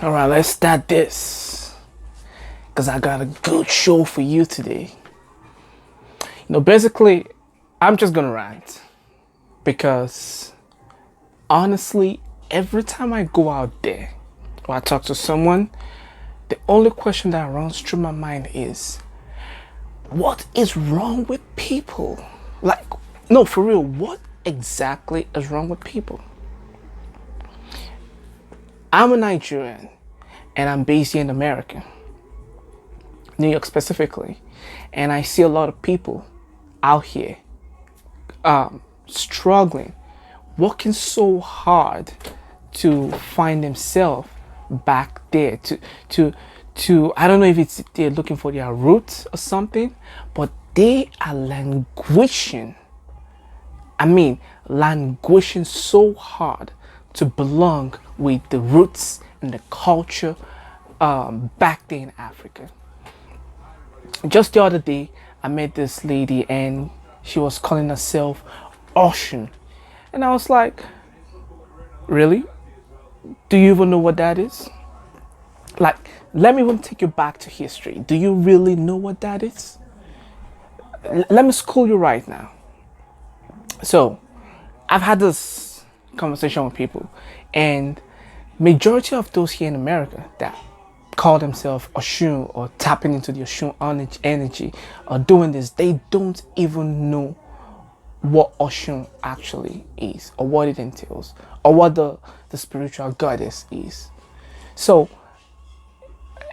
All right, let's start this because I got a good show for you today. Basically, I'm just gonna rant because honestly, every time I go out there or I talk to someone, the only question that runs through my mind is, what is wrong with people? Like, no, for real, what exactly is wrong with people? I'm a Nigerian and I'm based here in America, New York specifically, and I see a lot of people out here struggling, working so hard to find themselves back there to I don't know if it's they're looking for their roots or something, but they are languishing. Languishing so hard to belong with the roots and the culture back there in Africa. Just the other day, I met this lady and she was calling herself Oshun. And I was like, really? Do you even know what that is? Like, let me even take you back to history. Do you really know what that is? Let me school you right now. So, I've had this conversation with people, and majority of those here in America that call themselves Oshun or tapping into the Oshun energy or doing this, they don't even know what Oshun actually is or what it entails or what the spiritual goddess is. So,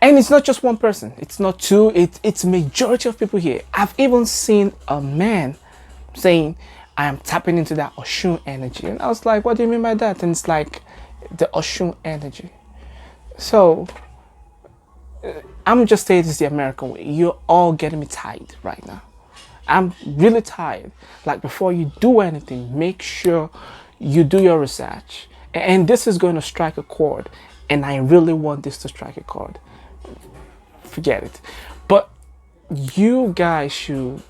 and it's not just one person, it's not two, it's majority of people here. I've even seen a man saying, I am tapping into that Oshun energy. And I was like, what do you mean by that? And it's like the Oshun energy. So I'm just saying this the American way. You're all getting me tired right now. I'm really tired. Like, before you do anything, make sure you do your research. And this is going to strike a chord. And I really want this to strike a chord. Forget it. But you guys should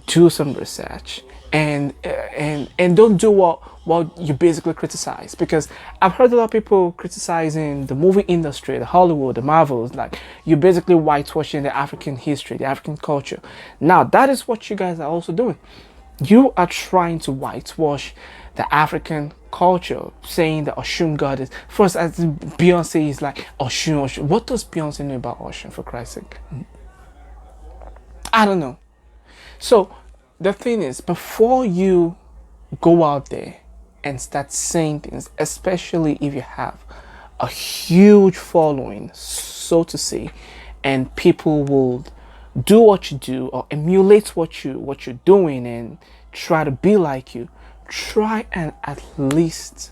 do some research and don't do what you basically criticize, because I've heard a lot of people criticizing the movie industry, the Hollywood, the Marvels, like you're basically whitewashing the African history, the African culture. Now that is what you guys are also doing. You are trying to whitewash the African culture, saying the Oshun goddess. First, as Beyonce is like Oshun, Oshun. What does Beyonce know about Oshun, for Christ's sake? I don't know. So the thing is, before you go out there and start saying things, especially if you have a huge following, so to say, and people will do what you do or emulate what you're doing and try to be like you, try and at least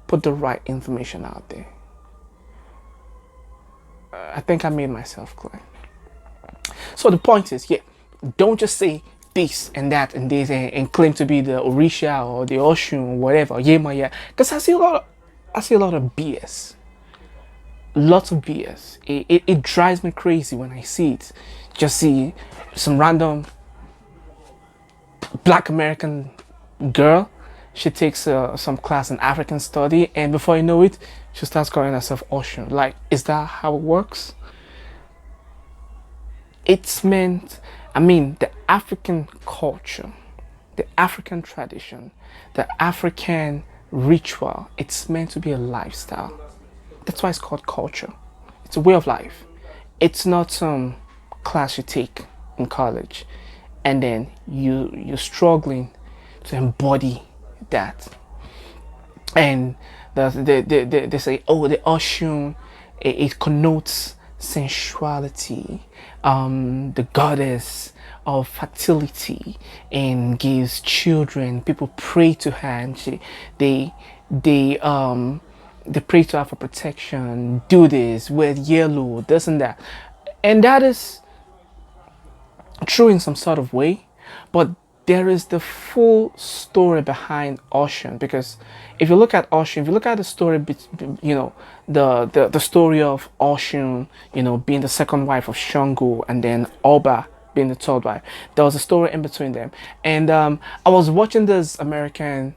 put the right information out there. I think I made myself clear. So the point is, yeah, don't just say this and that and this and claim to be the Orisha or the Oshun or whatever. Yeah. Because I see a lot of BS. Lots of BS. It drives me crazy when I see it. Just see some random Black American girl. She takes some class in African study, and before you know it, she starts calling herself Oshun. Like, is that how it works? It's meant, the African culture, the African tradition, the African ritual, it's meant to be a lifestyle. That's why it's called culture. It's a way of life. It's not some class you take in college and then you're struggling to embody that. And they say, oh, the Oshun, it connotes sensuality, the goddess of fertility, and gives children. People pray to her, and they pray to her for protection. Do this, wear yellow, this and that, and that is true in some sort of way, but there is the full story behind Oshun. Because if you look at Oshun, if you look at the story, the story of Oshun, being the second wife of Shango, and then Oba being the third wife, there was a story in between them. And I was watching this American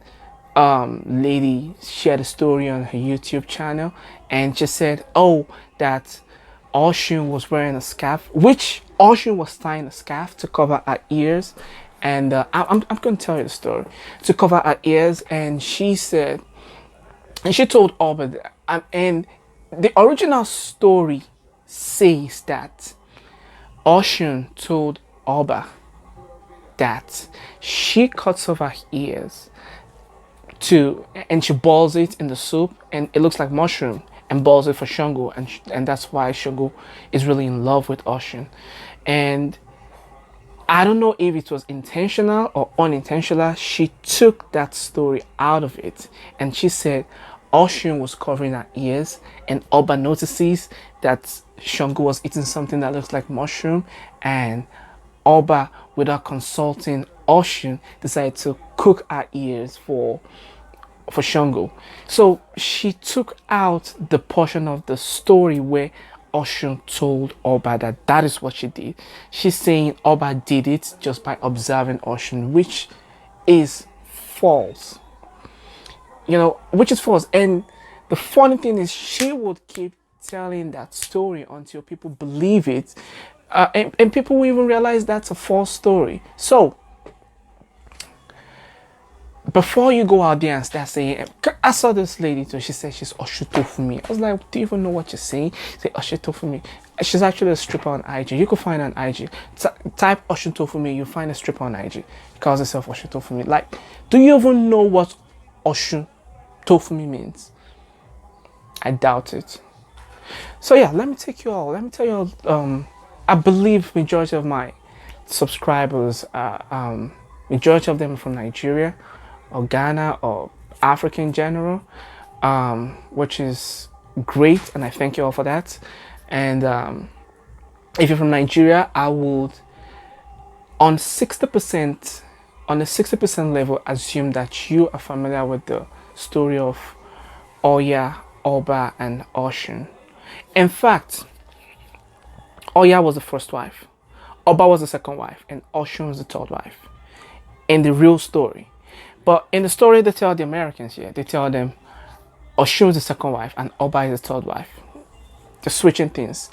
lady shared a story on her YouTube channel, and she said, "Oh, that Oshun was wearing a scarf, which Oshun was tying a scarf to cover her ears." And I'm going to tell you the story, to cover her ears. And she said, and she told Oba that, and the original story says that Oshun told Oba that she cuts off her ears and she boils it in the soup, and it looks like mushroom, and boils it for Shango, and that's why Shango is really in love with Oshun. And I don't know if it was intentional or unintentional. She took that story out of it, and she said Oshun was covering her ears, and Oba notices that Shango was eating something that looks like mushroom, and Oba, without consulting Oshun, decided to cook her ears for Shango. So she took out the portion of the story where Oshun told Oba that is what she did. She's saying Oba did it just by observing Oshun, which is false. Which is false. And the funny thing is, she would keep telling that story until people believe it, and people will even realize that's a false story. So before you go out there and start saying, I saw this lady too, she said she's Oshuto for me. I was like, do you even know what you're saying? Say Oshuto for me. She's actually a stripper on IG. You could find her on IG. Type Oshuto for me, you'll find a stripper on IG. She calls herself Oshuto for me. Like, do you even know what Oshun Tofumi means? I doubt it. So yeah, let me tell you all, I believe majority of my subscribers are, majority of them are from Nigeria or Ghana or Africa in general, which is great, and I thank you all for that. And if you're from Nigeria, I would, on 60%, on a 60% level, assume that you are familiar with the story of Oya, Oba, and Oshun. In fact, Oya was the first wife, Oba was the second wife, and Oshun was the third wife in the real story. But in the story they tell the Americans here, they tell them Oshun is the second wife and Oba is the third wife. They're switching things.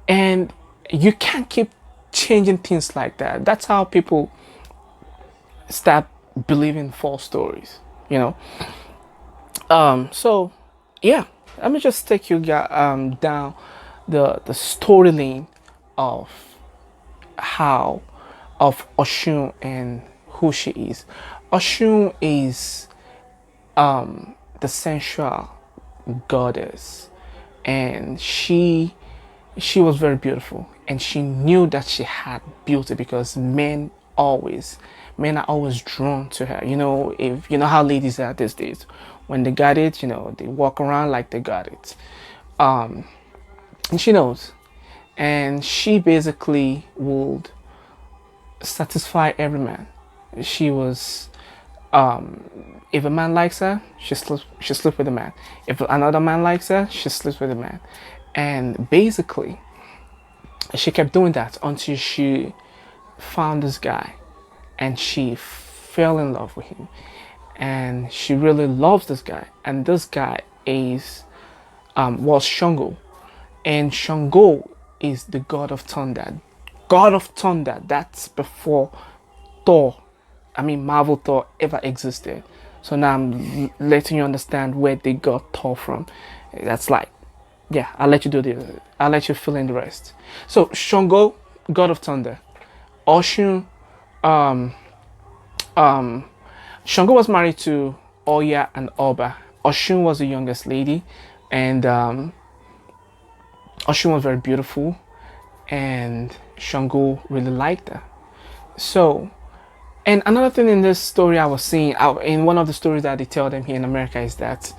And you can't keep changing things like that. That's how people start believing false stories, So yeah, let me just take you down the story lane of Oshun and who she is. Oshun is the sensual goddess, and she was very beautiful, and she knew that she had beauty because men are always drawn to her. If you know how ladies are these days, when they got it, they walk around like they got it. And she knows, and she basically would satisfy every man. She was, if a man likes her, she sleeps with the man. If another man likes her, she sleeps with the man. And basically, she kept doing that until she found this guy, and she fell in love with him, and she really loves this guy. And this guy was Shango, and Shango is the god of thunder. God of thunder. That's before Marvel Thor ever existed. So now I'm letting you understand where they got Thor from. That's like, yeah, I'll let you fill in the rest. So Shango, god of thunder. Oshun, Shango was married to Oya and Oba. Oshun was the youngest lady, and Oshun was very beautiful, and Shango really liked her. So, and another thing in this story I was seeing, in one of the stories that they tell them here in America, is that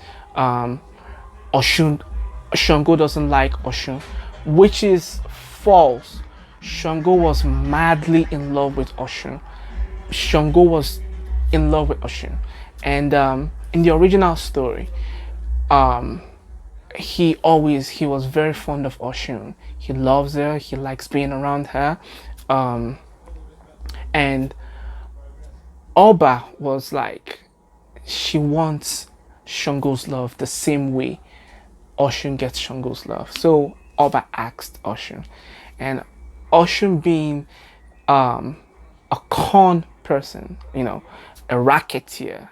Shango doesn't like Oshun, which is false. Shango was madly in love with Oshun. Shango was in love with Oshun, and in the original story, he was very fond of Oshun. He loves her. He likes being around her, and Oba was like, she wants Shango's love the same way Oshun gets Shango's love. So Oba asked Oshun, and Oshun being a con person, a racketeer,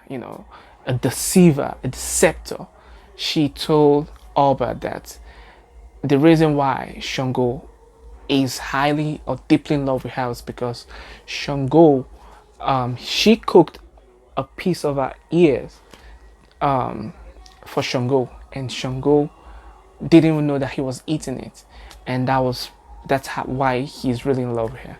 a deceiver, a deceptor, she told Oba that the reason why Shango is highly or deeply in love with her is because Shango, she cooked a piece of her ears for Shango, and Shango didn't even know that he was eating it, and why he's really in love with her.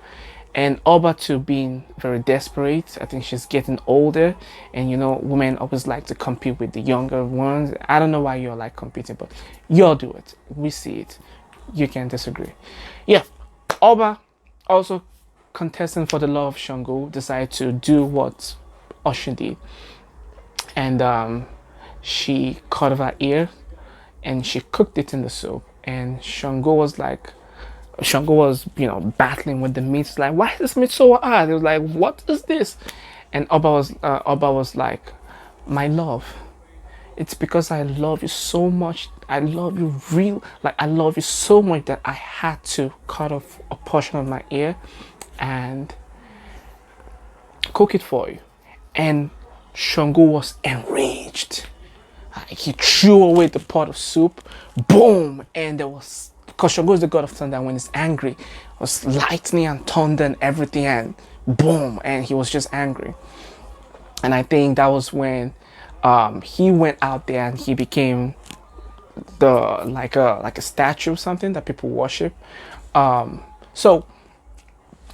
And Oba too, being very desperate, I think she's getting older, and women always like to compete with the younger ones. I don't know why you're like competing, but y'all do it. We see it. You can disagree. Yeah, Oba, also contesting for the love of Shango, decided to do what Oshun did, and she cut off her ear and she cooked it in the soup. And Shango was battling with the meat. It's like, why is this meat so hard? It was like, what is this? And Oba was like, my love, it's because I love you so much. I love you I love you so much that I had to cut off a portion of my ear and cook it for you. And Shango was enraged. He threw away the pot of soup. Boom! And because Shango is the god of thunder, when he's angry, it was lightning and thunder and everything, and boom! And he was just angry. And I think that was when he went out there and he became like a statue or something that people worship. So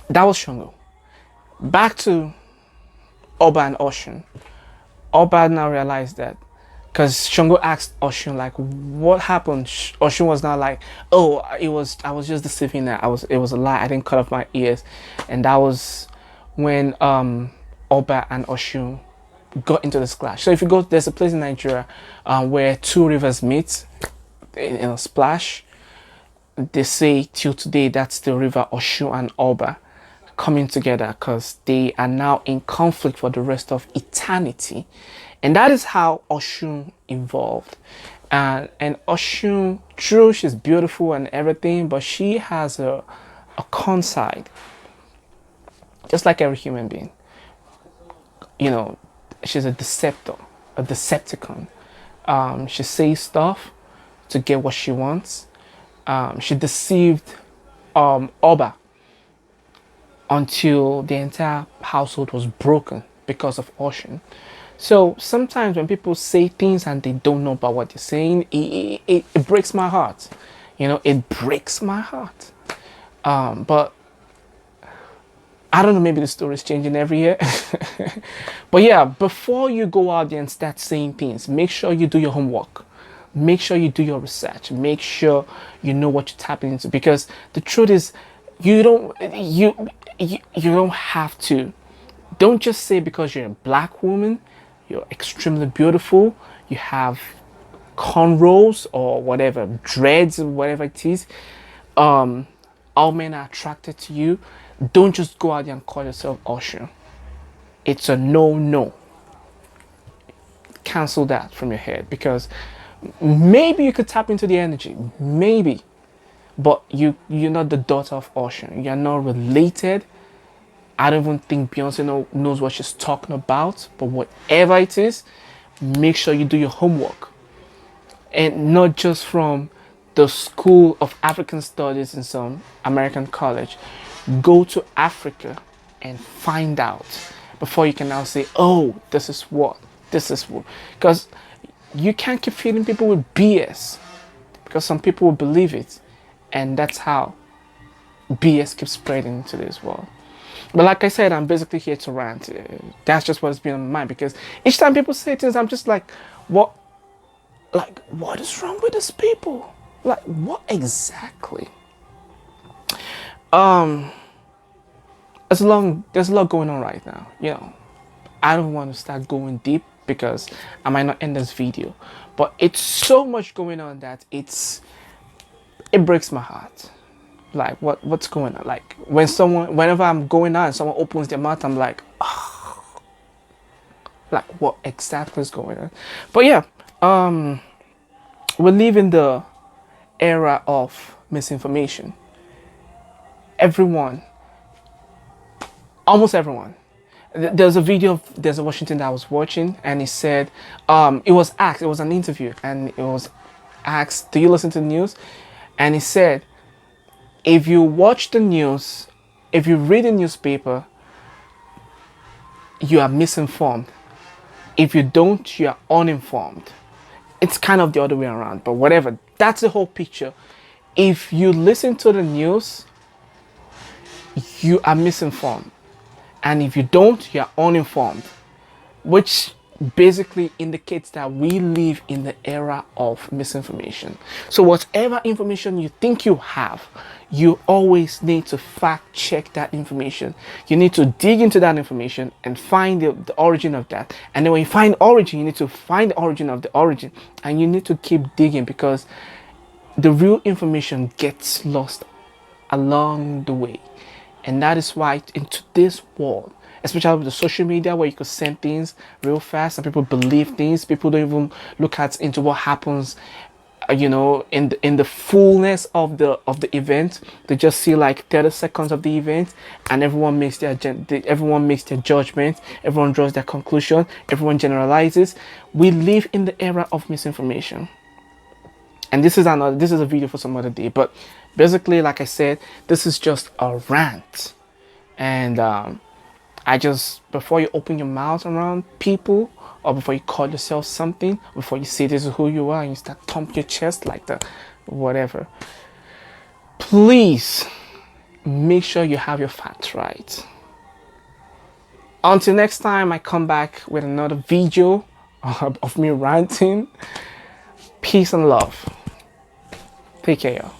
that was Shango. Back to Oba and Oshun. Oba now realized that, because Shango asked Oshun like, what happened? Oshun was not like, oh, I was just deceiving her. It was a lie. I didn't cut off my ears. And that was when Oba and Oshun got into this clash. So if you go, there's a place in Nigeria where two rivers meet in a splash. They say till today that's the river Oshun and Oba coming together, because they are now in conflict for the rest of eternity. And that is how Oshun evolved. And Oshun, true, she's beautiful and everything, but she has a con side, just like every human being. She's a deceptor, a Decepticon. She says stuff to get what she wants. She deceived Oba until the entire household was broken because of Oshun. So sometimes when people say things and they don't know about what they're saying, it breaks my heart. It breaks my heart. But I don't know, maybe the story is changing every year. But yeah, before you go out there and start saying things, make sure you do your homework. Make sure you do your research. Make sure you know what you're tapping into. Because the truth is, you don't have to. Don't just say because you're a black woman, you're extremely beautiful, you have cornrows or whatever, dreads or whatever it is, all men are attracted to you. Don't just go out there and call yourself Oshun. It's a no. Cancel that from your head, because maybe you could tap into the energy, maybe, but you're not the daughter of Oshun. You're not related. I don't even think Beyonce knows what she's talking about. But whatever it is, make sure you do your homework, and not just from the School of African Studies in some American college. Go to Africa and find out before you can now say, oh, this is what, because you can't keep feeding people with BS, because some people will believe it, and that's how BS keeps spreading into this world. But like I said, I'm basically here to rant. That's just what's been on my mind, because each time people say things, I'm just like, what is wrong with these people? Like, what exactly? There's a lot going on right now. I don't want to start going deep because I might not end this video, but it's so much going on that it breaks my heart. Like, what's going on? Like, whenever I'm going out and someone opens their mouth, I'm like, oh. like what exactly is going on. But yeah, we live in the era of misinformation. Everyone, almost everyone. There's a video of there's a Washington that I was watching, and he said, it was asked, it was an interview, and it was asked, do you listen to the news? And he said, if you watch the news, if you read a newspaper, you are misinformed. If you don't, you are uninformed. It's kind of the other way around, but whatever. That's the whole picture. If you listen to the news, you are misinformed. And if you don't, you are uninformed. Which basically indicates that we live in the era of misinformation. So whatever information you think you have, you always need to fact check that information. You need to dig into that information and find the origin of that. And then when you find origin, you need to find the origin of the origin. And you need to keep digging, because the real information gets lost along the way. And that is why in today's world, especially with the social media, where you could send things real fast and people believe things, people don't even look at into what happens, you know, in the fullness of the event. They just see like 30 seconds of the event, and everyone makes their judgment, everyone draws their conclusion, everyone generalizes. We live in the era of misinformation. And this is a video for some other day, but basically, like I said, this is just a rant. And before you open your mouth around people, or before you call yourself something, before you say this is who you are, and you start thumping your chest like the whatever, please make sure you have your facts right. Until next time I come back with another video of me ranting, peace and love. Take care, y'all.